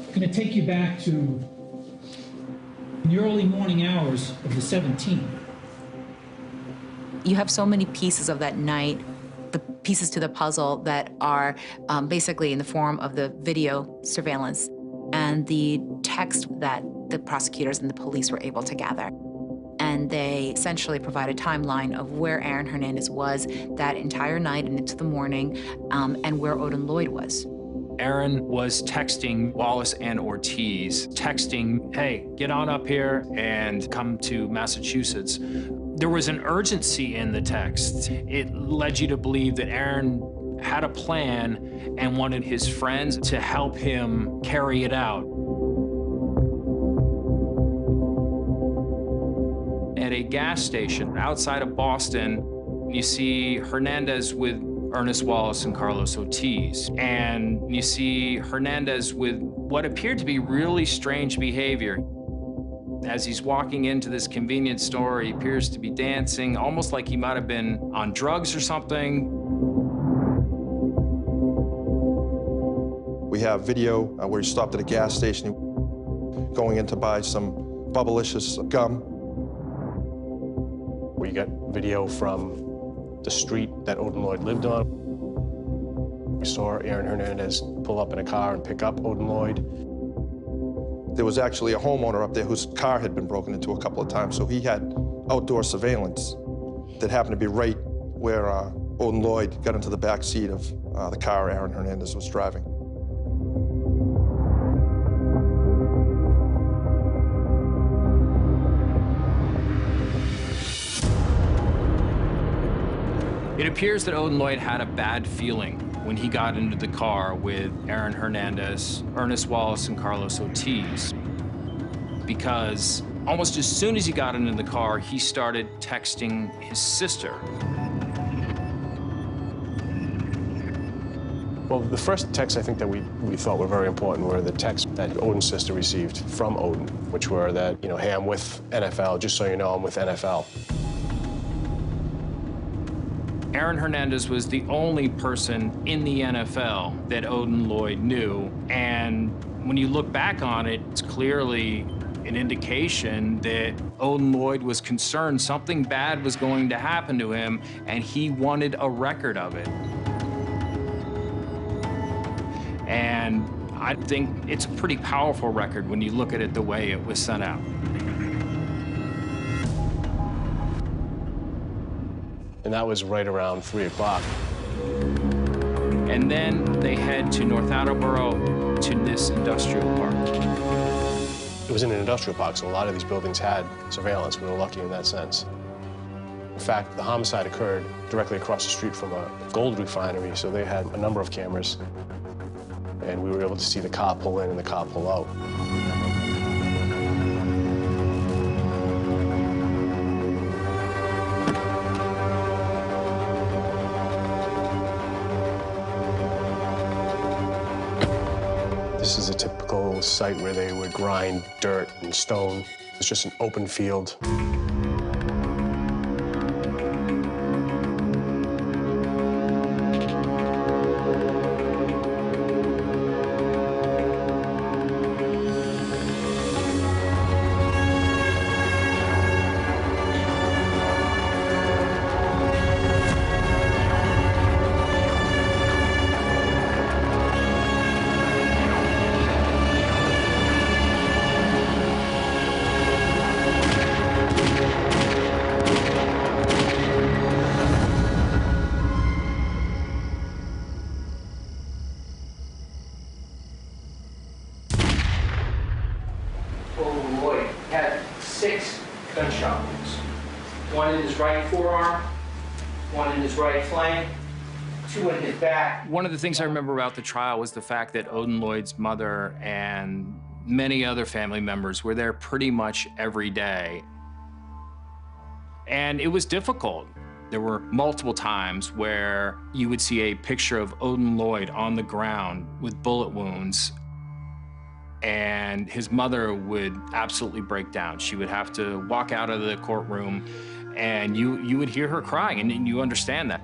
I'm going to take you back to the early morning hours of the 17th. You have so many pieces of that night, the pieces to the puzzle that are basically in the form of the video surveillance and the text that the prosecutors and the police were able to gather. And they essentially provide a timeline of where Aaron Hernandez was that entire night and into the morning, and where Odin Lloyd was. Aaron was texting Wallace and Ortiz, texting, hey, get on up here and come to Massachusetts. There was an urgency in the text. It led you to believe that Aaron had a plan and wanted his friends to help him carry it out. At a gas station outside of Boston, you see Hernandez with Ernest Wallace and Carlos Ortiz. And you see Hernandez with what appeared to be really strange behavior. As he's walking into this convenience store, he appears to be dancing, almost like he might have been on drugs or something. We have video where he stopped at a gas station, going in to buy some Bubblicious gum. We got video from the street that Odin Lloyd lived on. We saw Aaron Hernandez pull up in a car and pick up Odin Lloyd. There was actually a homeowner up there whose car had been broken into a couple of times, so he had outdoor surveillance that happened to be right where Odin Lloyd got into the back seat of the car Aaron Hernandez was driving. It appears that Odin Lloyd had a bad feeling when he got into the car with Aaron Hernandez, Ernest Wallace, and Carlos Ortiz, because almost as soon as he got into the car, he started texting his sister. Well, the first texts I think that we thought were very important were the texts that Odin's sister received from Odin, which were that, you know, hey, I'm with NFL, just so you know, I'm with NFL. Aaron Hernandez was the only person in the NFL that Odin Lloyd knew, and when you look back on it, it's clearly an indication that Odin Lloyd was concerned something bad was going to happen to him, and he wanted a record of it. And I think it's a pretty powerful record when you look at it the way it was sent out. And that was right around 3 o'clock. And then they head to North Attleboro to this industrial park. It was in an industrial park, so a lot of these buildings had surveillance. We were lucky in that sense. In fact, the homicide occurred directly across the street from a gold refinery, so they had a number of cameras. And we were able to see the car pull in and the car pull out. This is a typical site where they would grind dirt and stone. It's just an open field. Odin Lloyd had 6 gunshot wounds. One in his right forearm, one in his right flank, 2 in his back. One of the things I remember about the trial was the fact that Odin Lloyd's mother and many other family members were there pretty much every day. And it was difficult. There were multiple times where you would see a picture of Odin Lloyd on the ground with bullet wounds, and his mother would absolutely break down. She would have to walk out of the courtroom, and you would hear her crying, and you understand that.